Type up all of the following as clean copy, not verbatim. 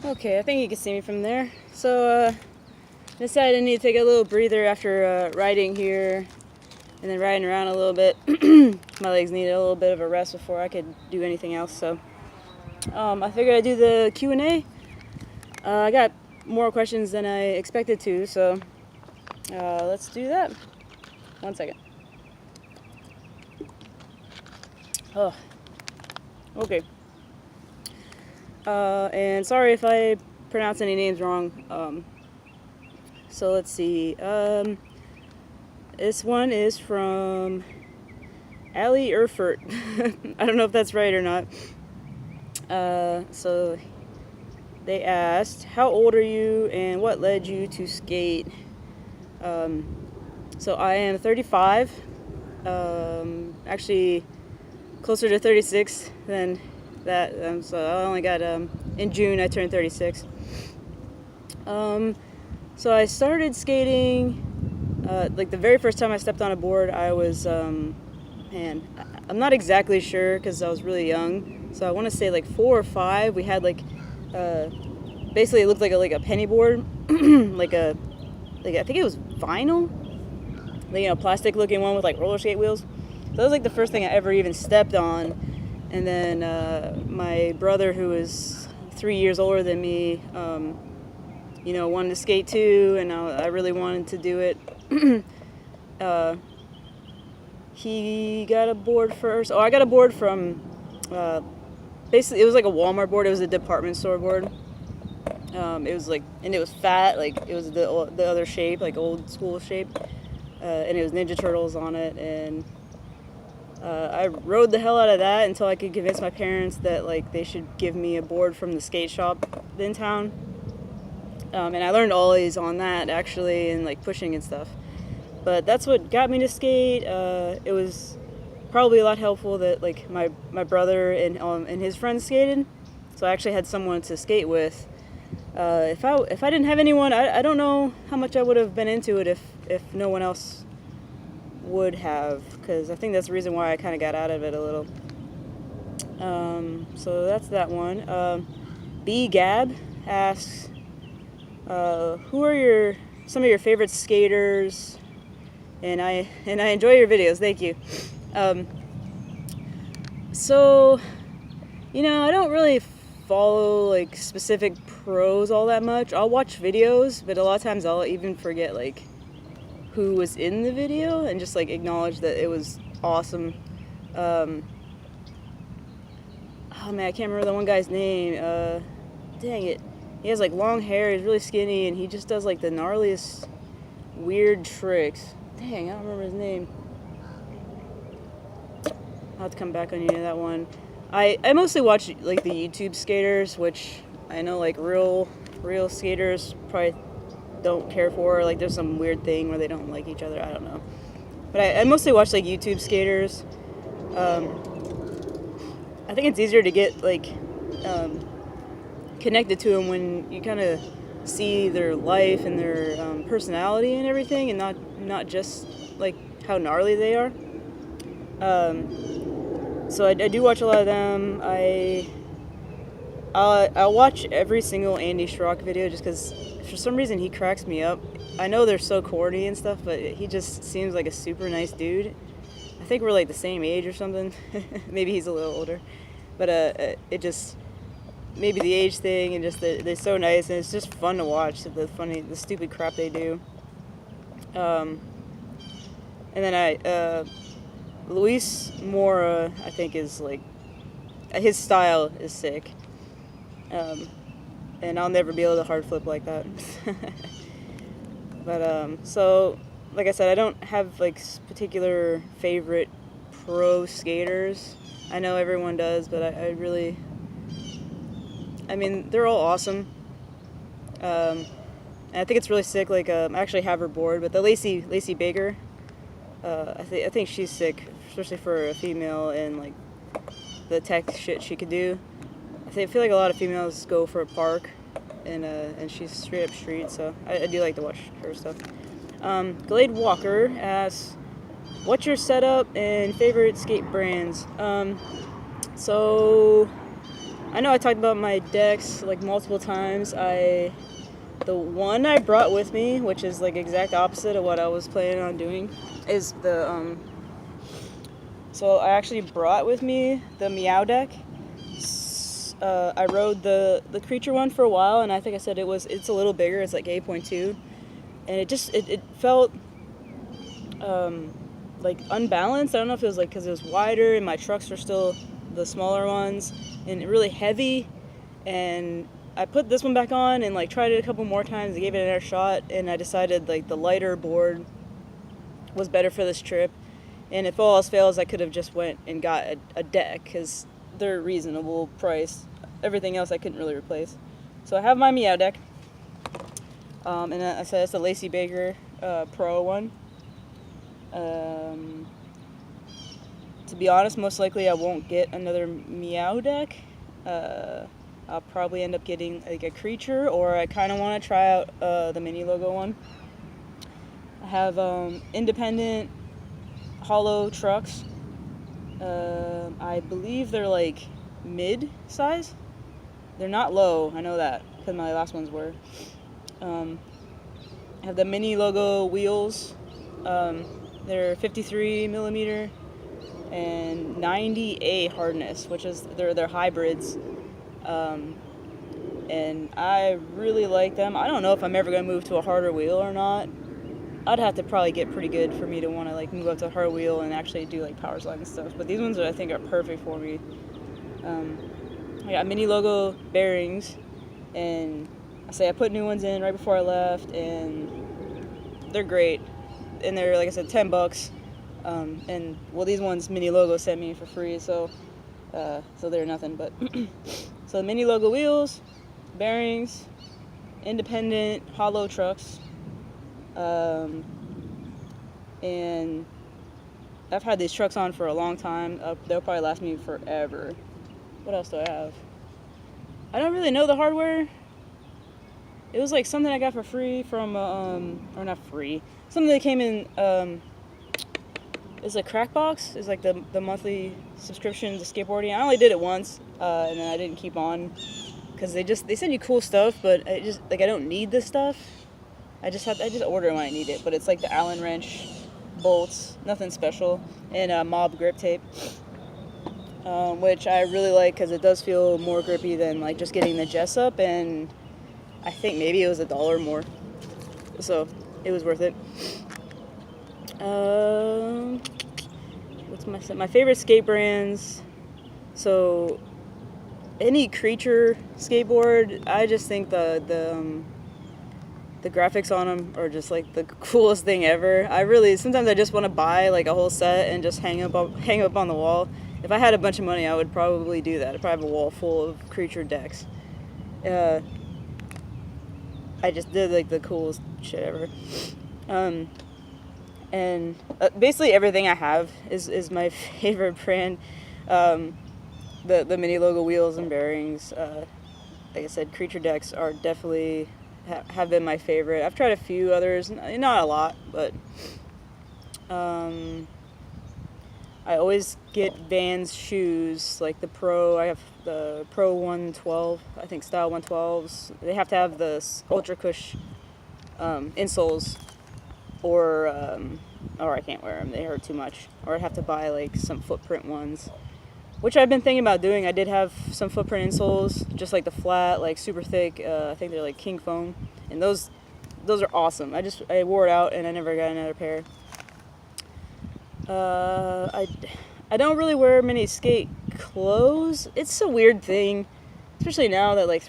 Okay, I think you can see me from there. So, decided I need to take a little breather after riding here and then riding around a little bit. My legs needed a little bit of a rest before I could do anything else. So, I figured I'd do the Q&A. I got more questions than I expected to, so let's do that. 1 second. Oh, okay. And sorry if I pronounce any names wrong. So let's see. This one is from Ali Erfurt. I don't know if that's right or not. So they asked, how old are you and what led you to skate? So I am 35. Actually closer to 36 than that. So I only got, in June I turned 36. So I started skating, like the very first time I stepped on a board, I was, I'm not exactly sure because I was really young. So I want to say like 4 or 5. We had like, basically it looked like a penny board, like I think it was vinyl, like, plastic looking one with like roller skate wheels. So that was like the first thing I ever even stepped on. And then my brother, who was 3 years older than me, wanted to skate too, and I really wanted to do it. He got a board first. Oh, I got a board from, basically, it was like a Walmart board. It was a department store board. It was like, and it was fat, like it was the other shape, like old school shape. And it was Ninja Turtles on it, and I rode the hell out of that until I could convince my parents that like they should give me a board from the skate shop in town. And I learned ollies on that actually, and like pushing and stuff. But that's what got me to skate. It was probably a lot helpful that like my brother and his friends skated, so I actually had someone to skate with. If I didn't have anyone, I don't know how much I would have been into it if no one else would have, because I think that's the reason why I kind of got out of it a little. So that's that one. B Gab asks, who are some of your favorite skaters? And I enjoy your videos. Thank you. So, I don't really follow like specific pros all that much. I'll watch videos, but a lot of times I'll even forget like who was in the video and just like acknowledge that it was awesome. Oh man, I can't remember the one guy's name. Dang it. He has like long hair, he's really skinny, and he just does like the gnarliest weird tricks. Dang, I don't remember his name. I'll have to come back on you to that one. I mostly watch like the YouTube skaters, which I know like real skaters probably don't care for. Like there's some weird thing where they don't like each other, I don't know. But I mostly watch like YouTube skaters. I think it's easier to get like connected to them when you kind of see their life and their personality and everything, and not just like how gnarly they are. So I do watch a lot of them. I'll watch every single Andy Schrock video just because for some reason he cracks me up. I know they're so corny and stuff, but he just seems like a super nice dude. I think we're like the same age or something. Maybe he's a little older, but it just maybe the age thing, and just they're so nice, and it's just fun to watch the stupid crap they do. And then Luis Mora, I think, is like, his style is sick. And I'll never be able to hard flip like that. But so like I said, I don't have like particular favorite pro skaters. I know everyone does, but I mean, they're all awesome. And I think it's really sick. Like, I actually have her board, but the Lacey Baker, I think she's sick, especially for a female, and like the tech shit she could do. I feel like a lot of females go for a park, and she's straight up street. So I do like to watch her stuff. Glade Walker asks, what's your setup and favorite skate brands? So I know I talked about my decks like multiple times. The one I brought with me, which is like exact opposite of what I was planning on doing, is the so I actually brought with me the Meow deck. I rode the creature one for a while, and I think I said it's a little bigger. It's like 8.2, and it felt like unbalanced. I don't know if it was like because it was wider and my trucks were still the smaller ones and really heavy. And I put this one back on and like tried it a couple more times. I gave it another shot, and I decided like the lighter board was better for this trip. And if all else fails, I could have just went and got a deck because they're reasonable price. Everything else I couldn't really replace. So I have my Meow deck. And I said it's the Lacey Baker Pro one. To be honest, most likely I won't get another Meow deck. I'll probably end up getting like a creature, or I kind of want to try out the mini logo one. I have independent hollow trucks. I believe they're like mid-size. They're not low, I know that, because my last ones were. I have the mini logo wheels. They're 53 millimeter and 90A hardness, which is they're hybrids. And I really like them. I don't know if I'm ever gonna move to a harder wheel or not. I'd have to probably get pretty good for me to want to like move up to a hard wheel and actually do like power slide and stuff. But these ones I think are perfect for me. I got mini logo bearings, and I put new ones in right before I left, and they're great. And they're, like I said, $10. And well, these ones mini logo sent me for free, so they're nothing. But so the mini logo wheels, bearings, independent hollow trucks. And I've had these trucks on for a long time. They'll probably last me forever. What else do I have? I don't really know the hardware. It was like something I got for free from, or not free, something that came in, it's a Crackbox. It's like the monthly subscription to skateboarding. I only did it once, and then I didn't keep on, because they send you cool stuff, but I don't need this stuff. I just order it when I need it. But it's like the Allen wrench, bolts, nothing special, and Mob grip tape, which I really like because it does feel more grippy than like just getting the Jessup, and I think maybe it was $1 more, so it was worth it. What's my favorite skate brands? So any creature skateboard, I just think the graphics on them are just like the coolest thing ever. Sometimes I just want to buy like a whole set and just hang up on the wall. If I had a bunch of money, I would probably do that. I'd probably have a wall full of creature decks. I just did like the coolest shit ever. And basically everything I have is my favorite brand. The mini logo wheels and bearings. Like I said, creature decks are definitely have been my favorite. I've tried a few others, not a lot, but I always get Vans shoes, like the Pro. I have the Pro 112, I think style 112s. They have to have the Ultra Cush insoles, or I can't wear them. They hurt too much. Or I'd have to buy like some footprint ones, which I've been thinking about doing. I did have some footprint insoles, just like the flat, like super thick. I think they're like King Foam, and those are awesome. I wore it out and I never got another pair. I don't really wear many skate clothes. It's a weird thing, especially now that like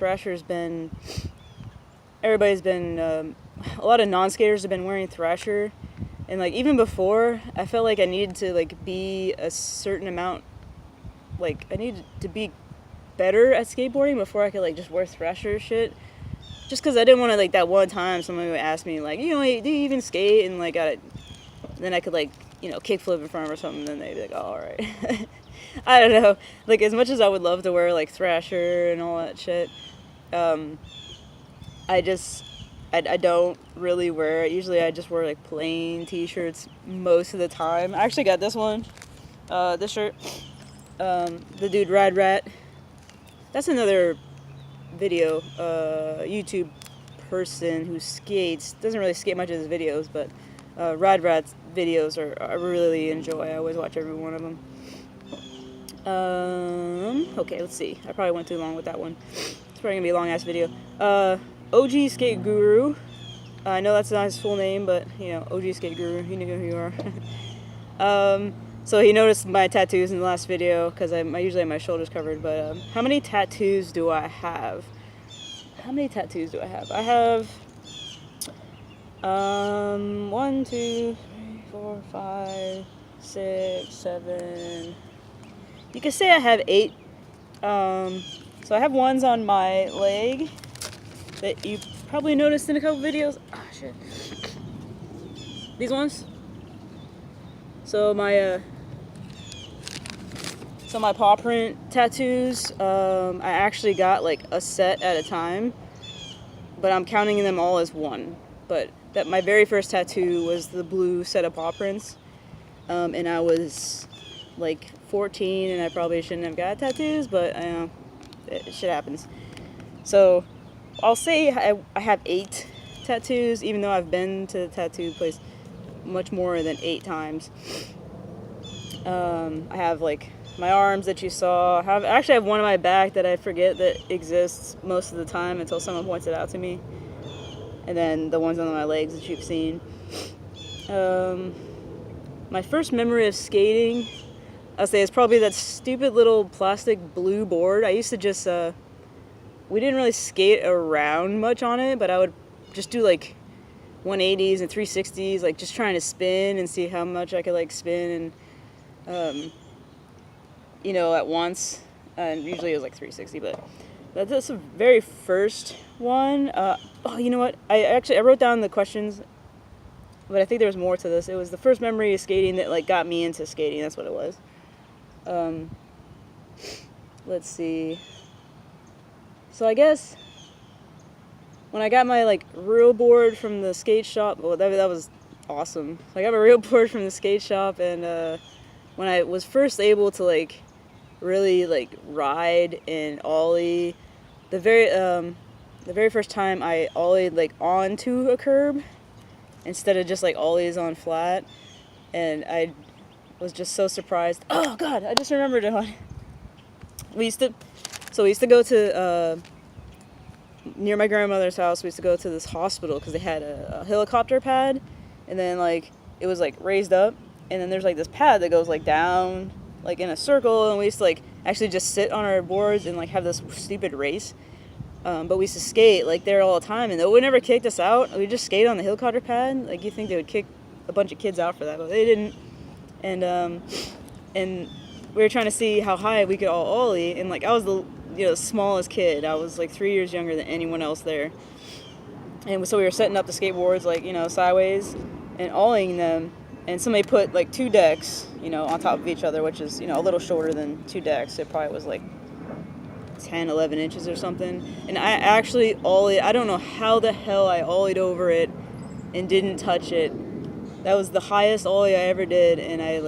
everybody's been, a lot of non-skaters have been wearing Thrasher, and like even before, I felt like I needed to like be a certain amount, like I needed to be better at skateboarding before I could like just wear Thrasher shit. Just because I didn't want to, like, that one time somebody would ask me, like, do you even skate? And, like, then I could, like, kickflip in front of or something, and then they'd be like, oh, all right. I don't know. Like, as much as I would love to wear, like, Thrasher and all that shit, I don't really wear it. Usually I just wear, like, plain t-shirts most of the time. I actually got this one, this shirt, the dude Rad Rat. That's another video, YouTube person who skates. Doesn't really skate much of his videos, but Rad Rat's videos I really enjoy. I always watch every one of them. Okay, let's see. I probably went too long with that one. It's probably gonna be a long ass video. OG Skate Guru. I know that's not his full name, but you know, OG Skate Guru. You know who you are. So he noticed my tattoos in the last video because I usually have my shoulders covered. But how many tattoos do I have? How many tattoos do I have? I have 1, 2, 3, 4, 5, 6, 7. You could say I have 8. So I have ones on my leg that you probably noticed in a couple videos. Oh shit. These ones. So my paw print tattoos, I actually got like a set at a time, but I'm counting them all as one. But that my very first tattoo was the blue set of paw prints, and I was like 14, and I probably shouldn't have got tattoos, but shit happens. So I'll say I have 8 tattoos, even though I've been to the tattoo place much more than 8 times. I have like my arms that you saw. I actually have one on my back that I forget that exists most of the time until someone points it out to me. And then the ones on my legs that you've seen. My first memory of skating, I'll say, is probably that stupid little plastic blue board. I used to just, we didn't really skate around much on it, but I would just do like 180s and 360s, like just trying to spin and see how much I could like spin and, you know, at once. And usually it was like 360, but that's the very first one. Oh, you know what? I wrote down the questions, but I think there was more to this. It was the first memory of skating that like got me into skating. That's what it was. Let's see. So I guess when I got my like real board from the skate shop, well, that was awesome. So I got my real board from the skate shop, and when I was first able to like really like ride and ollie, the very first time I ollied like onto a curb instead of just like ollies on flat, and I was just so surprised. Oh God, I just remembered it. We used to go to near my grandmother's house. We used to go to this hospital because they had a helicopter pad, and then like it was like raised up, and then there's like this pad that goes like down like in a circle, and we used to like actually just sit on our boards and like have this stupid race. But we used to skate like there all the time, and they would never kicked us out. We just skate on the helicopter pad. Like you think they would kick a bunch of kids out for that, but they didn't. And we were trying to see how high we could all ollie, and like I was the smallest kid. I was like 3 years younger than anyone else there, and so we were setting up the skateboards like sideways and ollieing them, and somebody put like 2 decks on top of each other, which is a little shorter than 2 decks. It probably was like 10-11 inches or something, and I actually ollied. I don't know how the hell I ollied over it and didn't touch it. That was the highest ollie I ever did, and I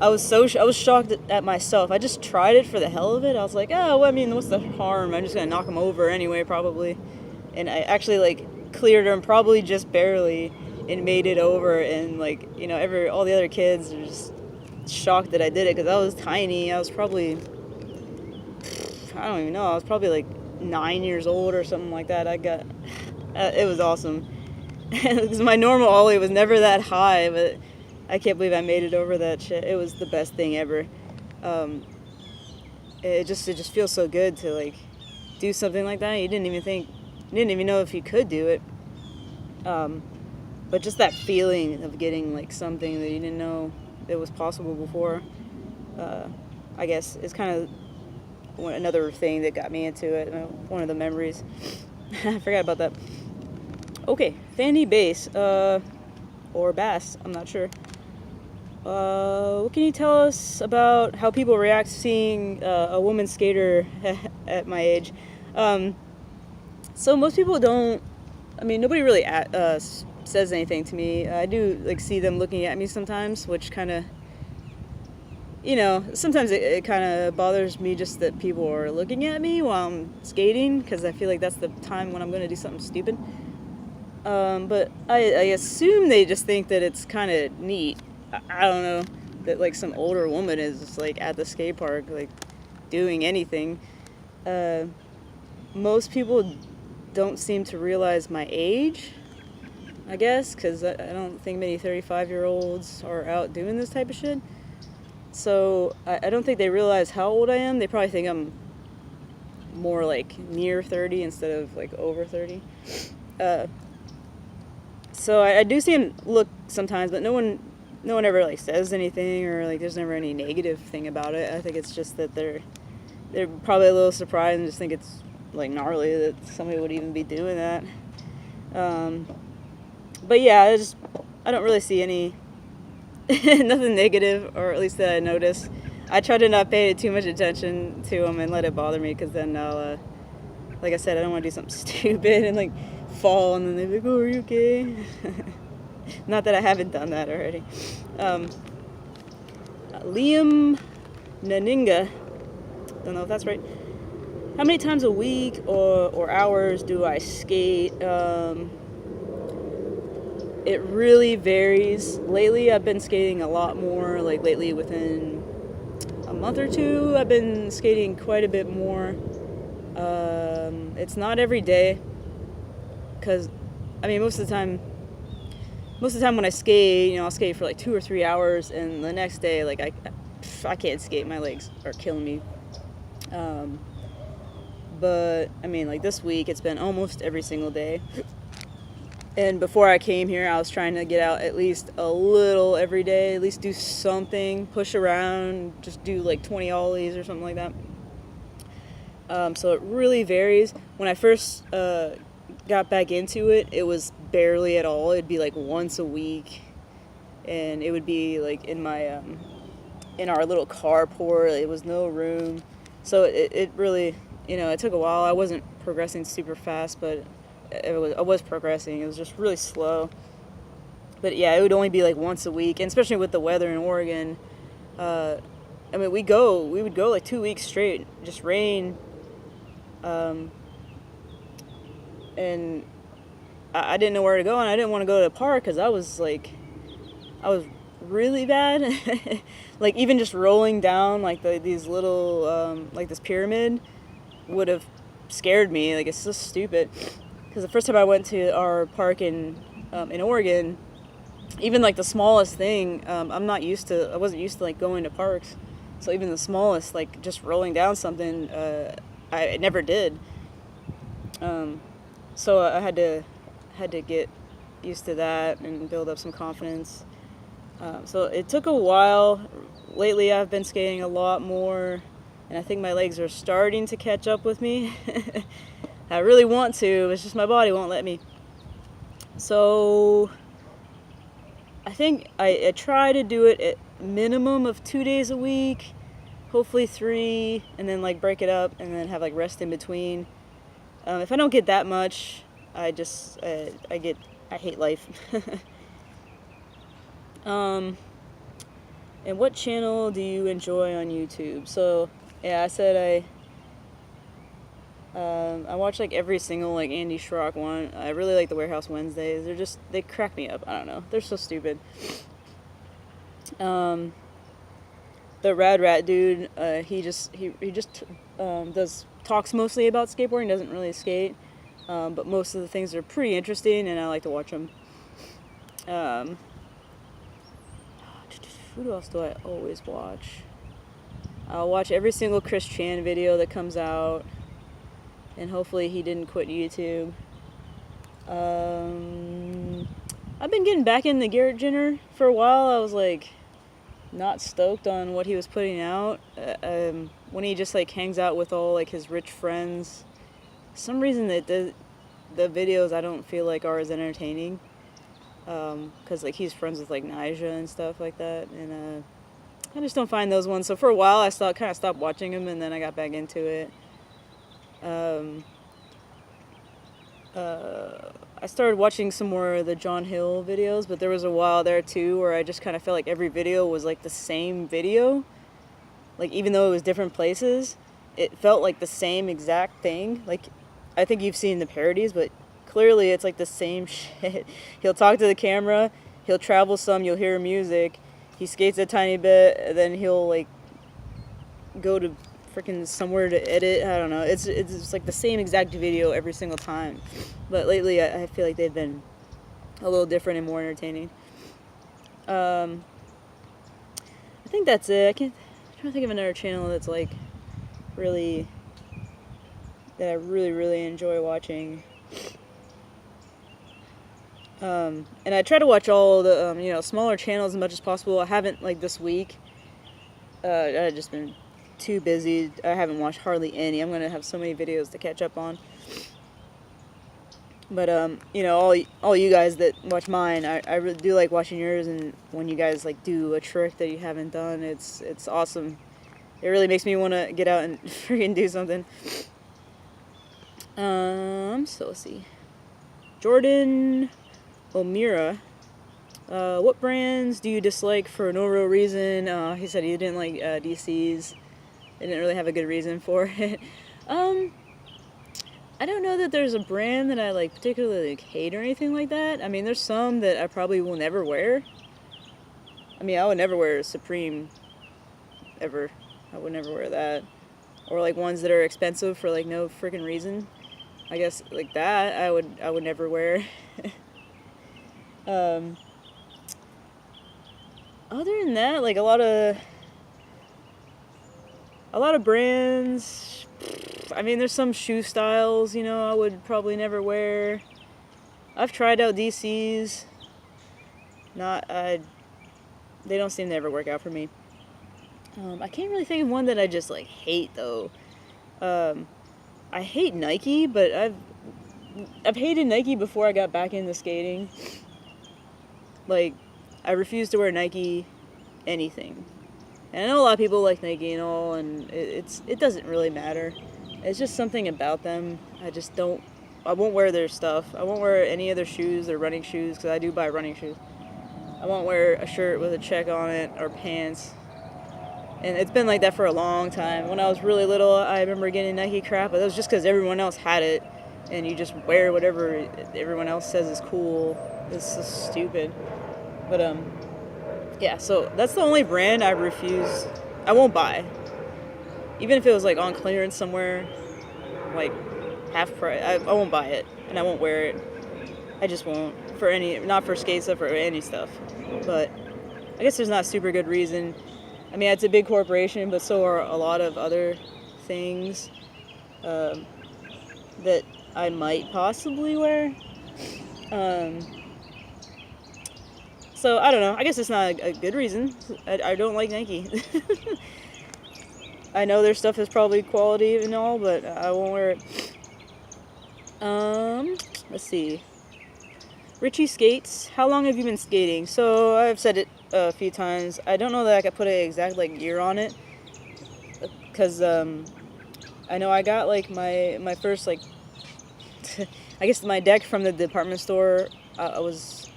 was shocked at myself. I just tried it for the hell of it. I was like, oh, well, I mean, what's the harm? I'm just gonna knock him over anyway, probably. And I actually like cleared him, probably just barely, and made it over. And like all the other kids are just shocked that I did it because I was tiny. I was probably, I don't even know. I was probably like 9 years old or something like that. It was awesome. Because my normal ollie was never that high, but I can't believe I made it over that shit. It was the best thing ever. It just feels so good to like do something like that. You didn't even know if you could do it. But just that feeling of getting like something that you didn't know it was possible before, I guess is kind of another thing that got me into it. One of the memories. I forgot about that. Okay, Fanny Bass, or Bass, I'm not sure. What can you tell us about how people react to seeing a woman skater at my age? So most people don't, nobody really says anything to me. I do like see them looking at me sometimes, which kind of you know, sometimes it kind of bothers me just that people are looking at me while I'm skating, because I feel like that's the time when I'm going to do something stupid. But I assume they just think that it's kind of neat. I don't know, that like some older woman is just like at the skate park, like doing anything. Most people don't seem to realize my age, I guess, because I don't think many 35-year-olds are out doing this type of shit. So I don't think they realize how old I am. They probably think I'm more like near 30 instead of like over 30. So I do see them look sometimes, but no one ever like says anything, or like there's never any negative thing about it. I think it's just that they're probably a little surprised and just think it's like gnarly that somebody would even be doing that. But yeah, I don't really see any nothing negative, or at least that I notice. I try to not pay too much attention to them and let it bother me, because then I'll, like I said, I don't want to do something stupid and like fall, and then they're like, "Oh, are you okay?" Not that I haven't done that already. Liam Naninga, don't know if that's right. How many times a week or hours do I skate? It really varies. Lately, I've been skating a lot more. Like lately, within a month or two, I've been skating quite a bit more. It's not every day, because I mean most of the time when I skate, you know, I'll skate for like 2 or 3 hours, and the next day, like I can't skate. My legs are killing me. But I mean, like this week, it's been almost every single day. And before I came here, I was trying to get out at least a little every day, at least do something, push around, just do like 20 ollies or something like that. So it really varies. When I first got back into it, it was barely at all. It'd be like once a week, and it would be like in my in our little carport. It was no room, so it really, you know, it took a while. I wasn't progressing super fast, but I was progressing. It was just really slow. But yeah, it would only be like once a week, and especially with the weather in Oregon. I mean, we would go like 2 weeks straight, just rain. And I didn't know where to go, and I didn't want to go to the park because I was really bad. Like even just rolling down like these little like this pyramid would have scared me. Like it's so stupid. Because the first time I went to our park in Oregon, even like the smallest thing, I wasn't used to like going to parks, so even the smallest, like just rolling down something, I never did. So I had to get used to that and build up some confidence. So it took a while. Lately, I've been skating a lot more, and I think my legs are starting to catch up with me. I really want to, it's just my body won't let me. So I think I try to do it at minimum of 2 days a week, hopefully 3, and then like break it up and then have like rest in between. If I don't get that much, I hate life. And what channel do you enjoy on YouTube? So yeah, I said I watch like every single like Andy Schrock one. I really like the Warehouse Wednesdays. They crack me up. I don't know. They're so stupid. The Rad Rat dude, he just does talks mostly about skateboarding. Doesn't really skate, but most of the things are pretty interesting, and I like to watch them. Who else do I always watch? I'll watch every single Chris Chan video that comes out, and hopefully he didn't quit YouTube. I've been getting back into Garrett Jenner for a while. I was like not stoked on what he was putting out. When he just like hangs out with all like his rich friends, for some reason that the videos I don't feel like are as entertaining. Because like he's friends with like Nyjah and stuff like that, and I just don't find those ones. So for a while I kind of stopped watching him, and then I got back into it. I started watching some more of the John Hill videos, but there was a while there too where I just kind of felt like every video was like the same video, like even though it was different places, it felt like the same exact thing. Like I think you've seen the parodies, but clearly it's like the same shit. He'll talk to the camera, he'll travel some, you'll hear music, he skates a tiny bit, and then he'll like go to freaking somewhere to edit. I don't know. It's just like the same exact video every single time. But lately I feel like they've been a little different and more entertaining. I think that's it. I'm trying to think of another channel that's like really, that I really enjoy watching. And I try to watch all the smaller channels as much as possible. I haven't, like, this week. I've just been too busy. I haven't watched hardly any. I'm gonna have so many videos to catch up on. But all you guys that watch mine, I really do like watching yours, and when you guys like do a trick that you haven't done, it's awesome. It really makes me want to get out and freaking do something. So let's see. Jordan O'Meara. What brands do you dislike for no real reason? He said he didn't like DC's. They didn't really have a good reason for it. I don't know that there's a brand that I like particularly like, hate or anything like that. I mean, there's some that I probably will never wear. I mean, I would never wear Supreme ever. I would never wear that. Or like ones that are expensive for like no freaking reason. I guess like that I would never wear. Other than that, like a lot of brands. I mean, there's some shoe styles, I would probably never wear. I've tried out DC's. They don't seem to ever work out for me. I can't really think of one that I just like hate though. I hate Nike, but I've hated Nike before I got back into skating. Like, I refuse to wear Nike anything. And I know a lot of people like Nike and all, and it doesn't really matter. It's just something about them. I won't wear their stuff. I won't wear any of their shoes, their running shoes, because I do buy running shoes. I won't wear a shirt with a check on it, or pants. And it's been like that for a long time. When I was really little, I remember getting Nike crap, but that was just because everyone else had it, and you just wear whatever everyone else says is cool. It's so stupid. But, yeah, so that's the only brand I won't buy. Even if it was, like, on clearance somewhere, like, half price, I won't buy it, and I won't wear it. I just won't. Not for skate stuff or any stuff. But I guess there's not a super good reason. I mean, it's a big corporation, but so are a lot of other things that I might possibly wear. So, I don't know. I guess it's not a good reason. I don't like Nike. I know their stuff is probably quality and all, but I won't wear it. Let's see. Richie Skates. How long have you been skating? So, I've said it a few times. I don't know that I could put an exact, like, year on it. Because, I know I got, like, my first, like... I guess my deck from the department store, I was...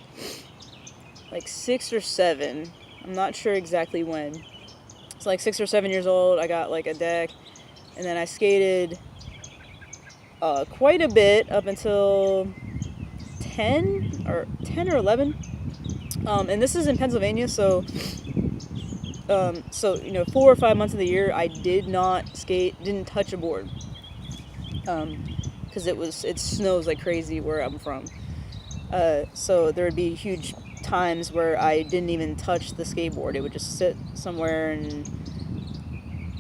like 6 or 7. I'm not sure exactly when. It's like 6 or 7 years old. I got like a deck, and then I skated quite a bit up until 10 or 11. And this is in Pennsylvania, so 4 or 5 months of the year I did not skate, didn't touch a board, because it snows like crazy where I'm from. So there would be huge times where I didn't even touch the skateboard. It would just sit somewhere and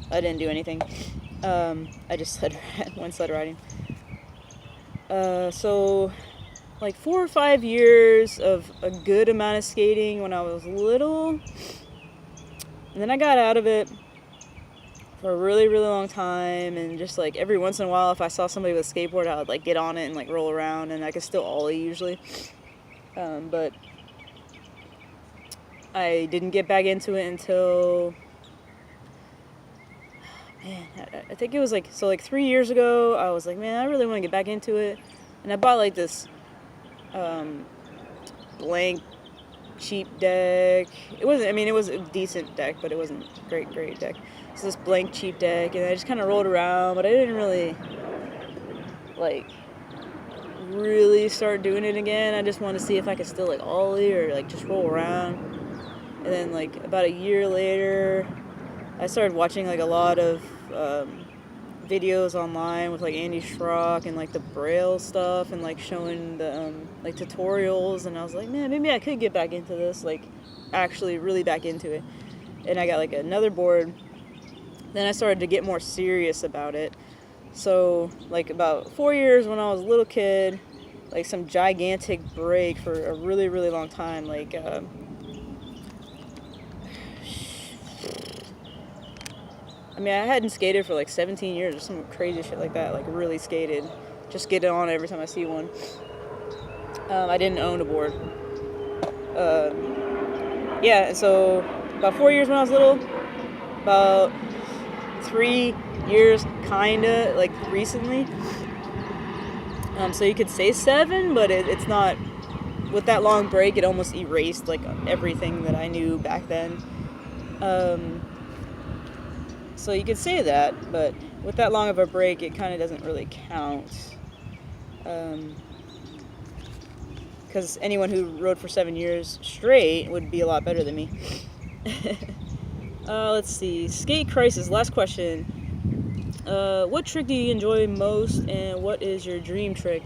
I didn't do anything. I just went sled riding. So like 4 or 5 years of a good amount of skating when I was little, and then I got out of it for a really long time, and just like every once in a while if I saw somebody with a skateboard I would like get on it and like roll around, and I could still ollie usually. But I didn't get back into it until, I think it was like 3 years ago. I was like, man, I really want to get back into it, and I bought like this blank cheap deck. It wasn't, I mean, it was a decent deck, but it wasn't great deck. So this blank cheap deck, and I just kind of rolled around, but I didn't really, like, really start doing it again. I just wanted to see if I could still, like, ollie or, like, just roll around. And then, like, about a year later, I started watching, like, a lot of videos online with, like, Andy Schrock and, like, the Braille stuff and, like, showing the, like, tutorials. And I was like, man, maybe I could get back into this, like, actually really back into it. And I got, like, another board. Then I started to get more serious about it. So, like, about 4 years when I was a little kid, like, some gigantic break for a really, really long time. Like, I mean, I hadn't skated for, like, 17 years or some crazy shit like that. Like, really skated. Just get it on every time I see one. I didn't own a board. Yeah, and so about 4 years when I was little, about 3 years kinda, like, recently. So you could say 7, but it's not, with that long break, it almost erased, like, everything that I knew back then. So you could say that, but with that long of a break, it kind of doesn't really count. Because anyone who rode for 7 years straight would be a lot better than me. Let's see. Skate Crisis, last question. What trick do you enjoy most, and what is your dream trick?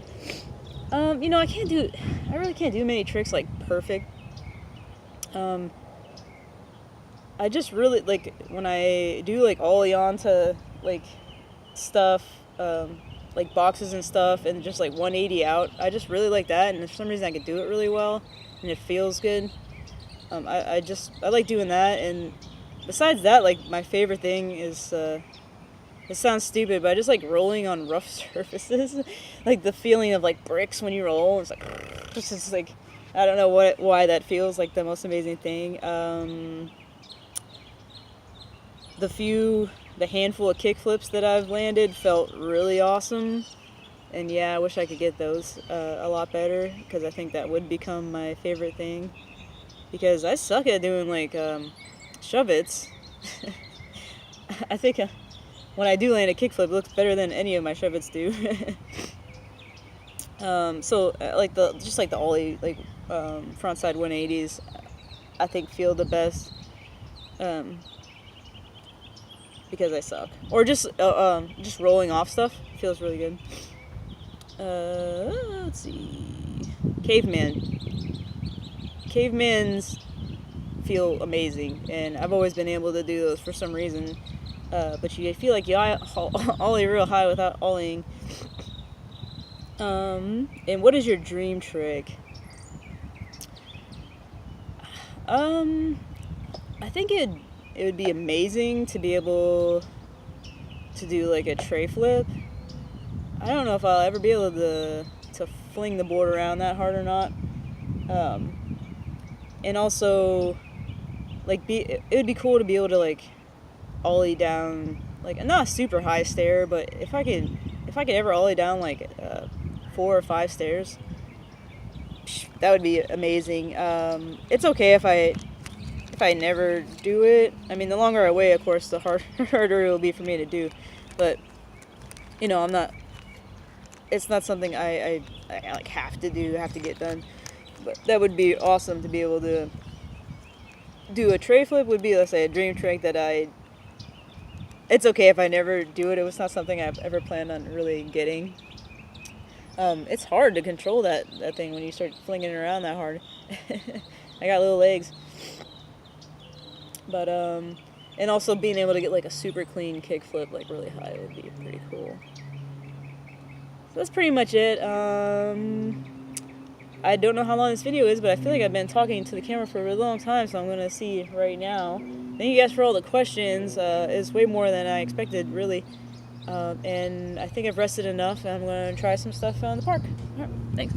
I really can't do many tricks, like, perfect. I just really, like, when I do, like, ollie onto, like, stuff, like, boxes and stuff, and just, like, 180 out, I just really like that, and for some reason I can do it really well, and it feels good. I like doing that, and besides that, like, my favorite thing is, it sounds stupid, but I just like rolling on rough surfaces. Like, the feeling of, like, bricks when you roll, it's like, it's just, like, I don't know why that feels like the most amazing thing. The handful of kick flips that I've landed felt really awesome. And yeah, I wish I could get those a lot better, because I think that would become my favorite thing. Because I suck at doing, like, shove-its. I think when I do land a kickflip, it looks better than any of my shove-its do. Like, the ollie, like, frontside 180s, I think feel the best. Because I suck. Or just rolling off stuff feels really good. Let's see. Cavemans feel amazing, and I've always been able to do those for some reason. But you feel like you ollie real high without ollieing. And what is your dream trick? I think it would be amazing to be able to do, like, a tray flip. I don't know if I'll ever be able to fling the board around that hard or not. And also, like, it would be cool to be able to, like, ollie down, like, not a super high stair, but if I could ever ollie down, like, 4 or 5 stairs, that would be amazing. It's okay if I never do it. I mean, the longer I wait, of course, the harder it will be for me to do. But, it's not something I like have to get done. But that would be awesome to be able to do. A tray flip would be, let's say, a dream trick that it's okay if I never do it. It was not something I've ever planned on really getting. It's hard to control that thing when you start flinging it around that hard. I got little legs. But, and also being able to get, like, a super clean kickflip, like, really high would be pretty cool. So that's pretty much it. I don't know how long this video is, but I feel like I've been talking to the camera for a really long time, so I'm going to see right now. Thank you guys for all the questions. It's way more than I expected, really. And I think I've rested enough, and I'm going to try some stuff out in the park. All right, thanks.